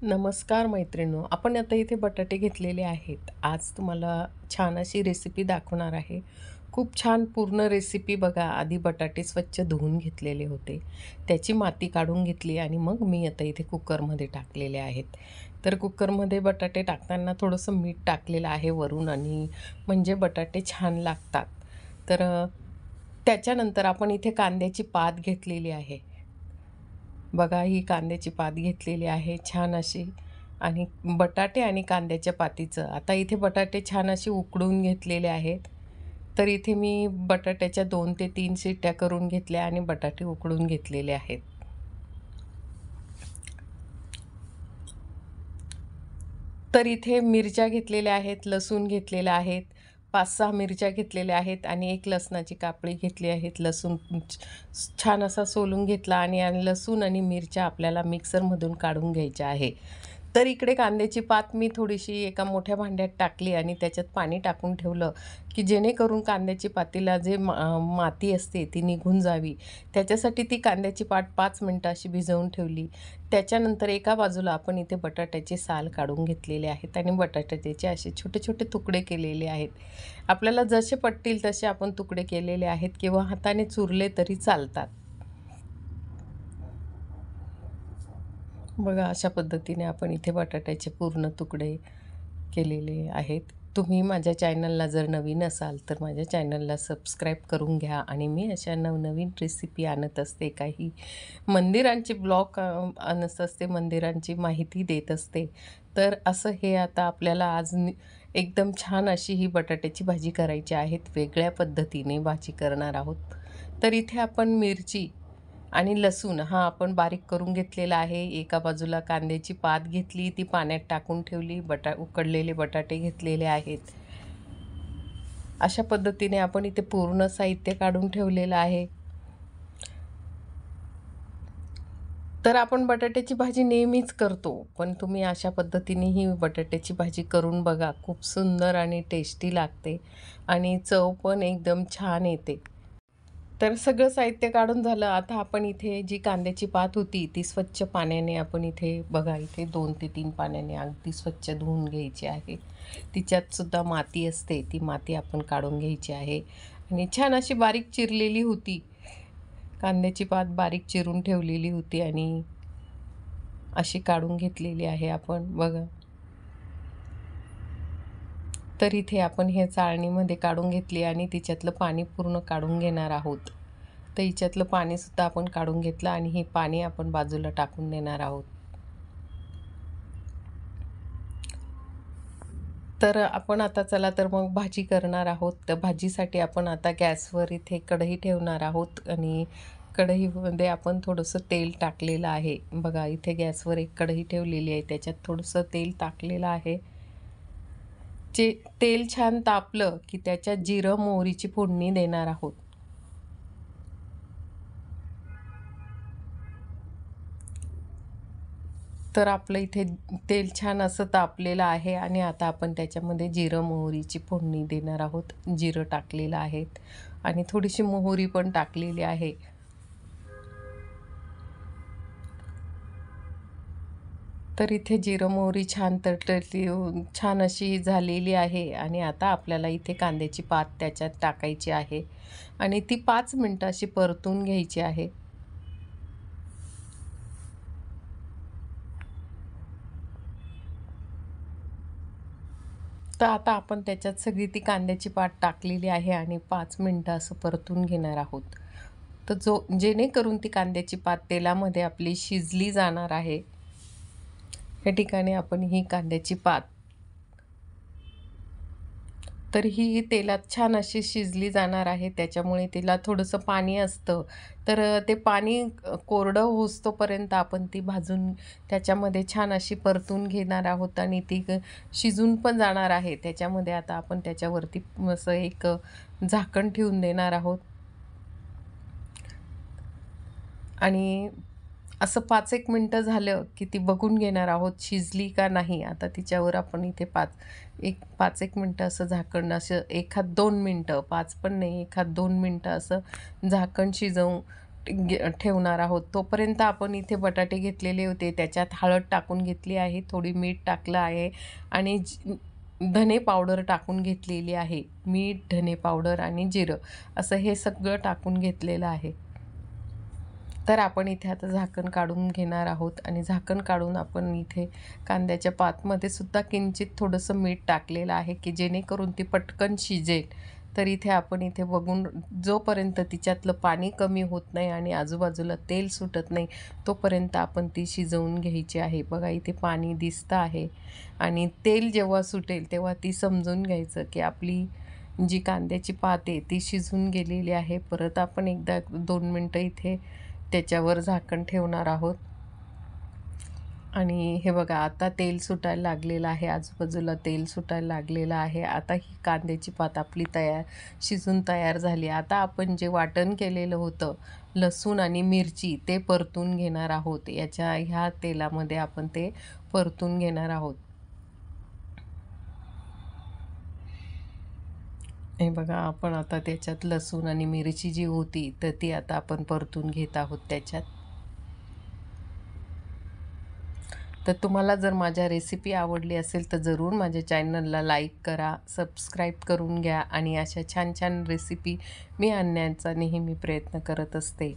नमस्कार मैत्रिणींनो, आपण आता इथे बटाटे घेतलेले आहेत. आज तुम्हाला छान अशी रेसिपी दाखवणार आहे. खूप छान पूर्ण रेसिपी बघा. आधी बटाटे स्वच्छ धुवून घेतलेले होते. त्याची माती काढून घेतली आणि मग मी आता इथे कुकरमध्ये टाकलेले आहेत. तर कुकरमध्ये बटाटे टाकताना थोडंसं मीठ टाकलेलं आहे वरून आणि म्हणजे बटाटे छान लागतात. तर त्याच्यानंतर आपण इथे कांद्याची पात घेतलेली आहे. बघा ही कांद्याची पात घेतलेली आहे छान अशी आणि बटाटे आणि कांद्याच्या पातीचं आता इथे बटाटे छान असे उकडून घेतलेले आहेत. तर इथे मी बटाट्याच्या 2 ते 3 शिट्ट्या करून घेतल्या आणि बटाटे उकडून घेतलेले आहेत. तर इथे मिरच्या घेतलेल्या आहेत, लसूण घेतलेला आहेत, 5-6 मिरच्या घेतलेल्या आहेत आणि 1 लसणाची कापडी घेतली आहेत. लसूण छान असा सोलून घेतला आणि लसूण आणि मिरच्या आपल्याला मिक्सरमधून काढून घ्यायच्या आहे. तर इकडे कांद्याची पात मी थोडीशी एका मोठ्या भांड्यात टाकली आणि त्याच्यात पाणी टाकून ठेवलं, की जेणेकरून कांद्याची पातीला जे माती असते ती निघून जावी. त्याच्यासाठी ती कांद्याची पात 5 मिनिटं अशी भिजवून ठेवली. त्याच्यानंतर एका बाजूला आपण इथे बटाट्याचे साल काढून घेतलेले आहेत आणि बटाट्याचे असे छोटे-छोटे तुकडे केलेले आहेत. आपल्याला जसे पटतील तसे आपण तुकडे केलेले आहेत किंवा हाताने चुरले तरी चालतात. बघा अशा पद्धतीने आपण इथे बटाट्याचे पूर्ण तुकडे केलेले आहेत. तुम्ही माझ्या चॅनलला जर नवीन असाल तर माझ्या चॅनलला सबस्क्राईब करून घ्या आणि मी अशा नवनवीन रेसिपी आणत असते. काही मंदिरांचे ब्लॉग आणत असते, मंदिरांची माहिती देत असते. तर असं हे आता आपल्याला आज एकदम छान अशी ही बटाट्याची भाजी करायची आहे. वेगळ्या पद्धतीने भाजी करणार आहोत. तर इथे आपण मिरची आणि लसूण हा आपण बारीक करून घेतलेला आहे. एका बाजूला कांद्याची पात घेतली, ती पाण्यात टाकून ठेवली. उकडलेले बटाटे घेतलेले आहेत. अशा पद्धतीने आपण इथे पूर्ण साहित्य काढून ठेवलेलं आहे. तर आपण बटाट्याची भाजी नेहमीच करतो, पण तुम्ही अशा पद्धतीने ही बटाट्याची भाजी करून बघा. खूप सुंदर आणि टेस्टी लागते आणि चव पण एकदम छान येते. तर सगळं साहित्य काढून झालं. आता आपण इथे जी कांद्याची पात होती ती स्वच्छ पाण्याने आपण इथे बघा इथे 2 ते 3 पाण्याने अगदी स्वच्छ धुवून घ्यायची आहे. तिच्यात सुद्धा माती असते, ती माती आपण काढून घ्यायची आहे आणि छान अशी बारीक चिरलेली होती. कांद्याची पात बारीक चिरून ठेवलेली होती आणि अशी काढून घेतलेली आहे आपण बघा. तर इथे आपण हे चाळणीमध्ये काढून घेतली आणि तिच्यातलं पाणी पूर्ण काढून घेणार आहोत. तर हिच्यातलं पाणीसुद्धा आपण काढून घेतलं आणि हे पाणी आपण बाजूला टाकून देणार आहोत. तर आपण आता चला तर मग भाजी करणार आहोत. तर भाजीसाठी आपण आता गॅसवर इथे कढई ठेवणार आहोत आणि कढईमध्ये आपण थोडंसं तेल टाकलेलं आहे. बघा इथे गॅसवर एक कढई ठेवलेली आहे. त्याच्यात थोडंसं तेल टाकलेलं आहे. तेल छान तापलं की त्याच्यात जिरं मोहरीची फोडणी देणार आहोत. तर आपलं इथे तेल छान असं तापलेलं आहे आणि आता आपण त्याच्यामध्ये जिरं मोहरीची फोडणी देणार आहोत. जिरं टाकलेलं आहे आणि थोडीशी मोहरी पण टाकलेली आहे. तर इथे जिरं मोहरी छान तडतडली छान अशी झालेली आहे आणि आता आपल्याला इथे कांद्याची पात त्याच्यात टाकायची आहे आणि ती 5 मिनिटं अशी परतून घ्यायची आहे. तर आता आपण त्याच्यात सगळी ती कांद्याची पात टाकलेली आहे आणि 5 मिनिटं असं परतून घेणार आहोत. तर जेणेकरून ती कांद्याची पात तेलामध्ये आपली शिजली जाणार आहे. या ठिकाणी आपण ही कांद्याची पात तर ही तेलात छान अशी शिजली जाणार आहे. त्याच्यामुळे तिला थोडंसं पाणी असतं. तर ते पाणी कोरडं होईस्तोपर्यंत आपण ती भाजून त्याच्यामध्ये छान अशी परतून घेणार आहोत आणि ती शिजून पण जाणार आहे. त्याच्यामध्ये आता आपण त्याच्यावरती असं एक झाकण ठेवून देणार आहोत आणि असं 5-1 मिनिटं झालं की ती बघून घेणार आहोत शिजली का नाही. आता तिच्यावर आपण इथे 5-1 मिनिटं असं झाकण असं 1-2 मिनिटं 5 पण नाही 1-2 मिनिटं असं झाकण शिजवून ठेवणार आहोत. तोपर्यंत आपण इथे बटाटे घेतलेले होते, त्याच्यात हळद टाकून घेतली आहे, थोडी मीठ टाकलं आहे आणि धने पावडर टाकून घेतलेली आहे. मीठ, धने पावडर आणि जिरं असं हे सगळं टाकून घेतलेलं आहे. तर आपण इथे आता झाकण काढून घेणार आहोत आणि झाकण काढून आपण इथे कांद्याच्या पातमध्ये सुद्धा किंचित थोडंसं मीठ टाकलेलं आहे, की जेणेकरून ती पटकन शिजेल. तर इथे आपण इथे बघून जोपर्यंत तिच्यातलं पाणी कमी होत नाही आणि आजूबाजूला तेल सुटत नाही, तोपर्यंत आपण ती शिजवून घ्यायची आहे. बघा इथे पाणी दिसतं आहे आणि तेल जेव्हा सुटेल तेव्हा ती समजून घ्यायचं, की आपली जी कांद्याची पात आहे ती शिजून गेलेली आहे. परत आपण एकदा 2 मिनटं इथे त्याच्यावर झाकण ठेवणार आहोत आणि हे बघा आता तेल सुटायला लागलेलं आहे, आजूबाजूला तेल सुटायला लागलेलं आहे. आता ही कांद्याची पात आपली शिजून तयार झाली. आता आपण जे वाटण केलेलं होतं लसूण आणि मिरची ते परतून घेणार आहोत. ह्या तेलामध्ये आपण ते परतून घेणार आहोत. हे बघा आपण आता त्याच्यात लसूण आणि मिरची जी होती तर ती आता आपण परतून घेत आहोत त्याच्यात. तर तुम्हाला जर माझ्या रेसिपी आवडली असेल तर जरूर माझ्या चॅनलला लाईक करा, सबस्क्राईब करून घ्या आणि अशा छान छान रेसिपी मी आणण्याचा नेहमी प्रयत्न करत असते.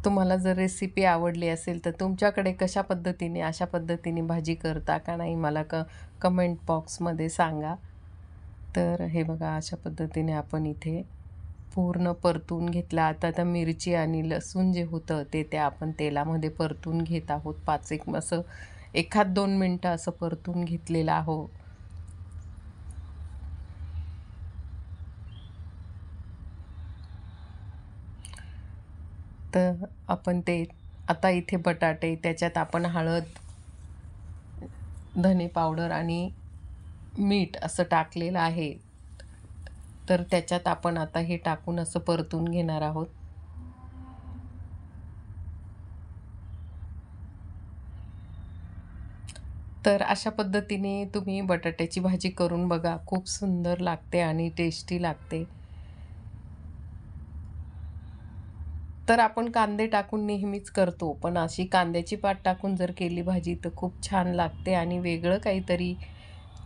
तुम्हाला जर रेसिपी आवडली असेल तर तुमच्याकडे अशा पद्धतीने भाजी करता का नाही मला कमेंट बॉक्समध्ये सांगा. तर हे बघा अशा पद्धतीने आपण इथे पूर्ण परतून घेतला. आता त्या मिरची आणि लसूण जे होतं ते आपण तेलामध्ये परतून घेत आहोत. 5-1 असं 1-2 मिनटं असं परतून घेतलेलं आहो. तर आपण ते आता इथे बटाटे त्याच्यात आपण हळद, धने पावडर आणि मीठ असं टाकलेलं आहे. तर त्याच्यात आपण आता हे टाकून असं परतून घेणार आहोत. तर अशा पद्धतीने तुम्ही बटाट्याची भाजी करून बघा. खूप सुंदर लागते आणि टेस्टी लागते. तर आपण कांदे टाकून नेहमीच करतो, पण अशी कांद्याची पात टाकून जर केली भाजी तर खूप छान लागते आणि वेगळं काहीतरी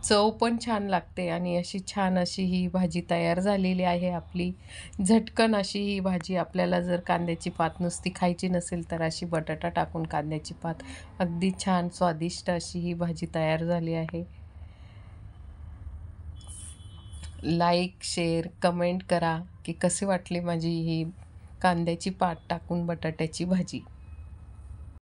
चव पण छान लागते आणि अशी ही भाजी तयार झालेली आहे आपली. झटकन अशी ही भाजी आपल्याला जर कांद्याची पात नुसती खायची नसेल तर अशी बटाटा टाकून कांद्याची पात अगदी छान स्वादिष्ट अशी ही भाजी तयार झाली आहे. लाईक, शेअर, कमेंट करा की कशी वाटली माझी ही कांद्याची पात टाकून बटाट्याची भाजी.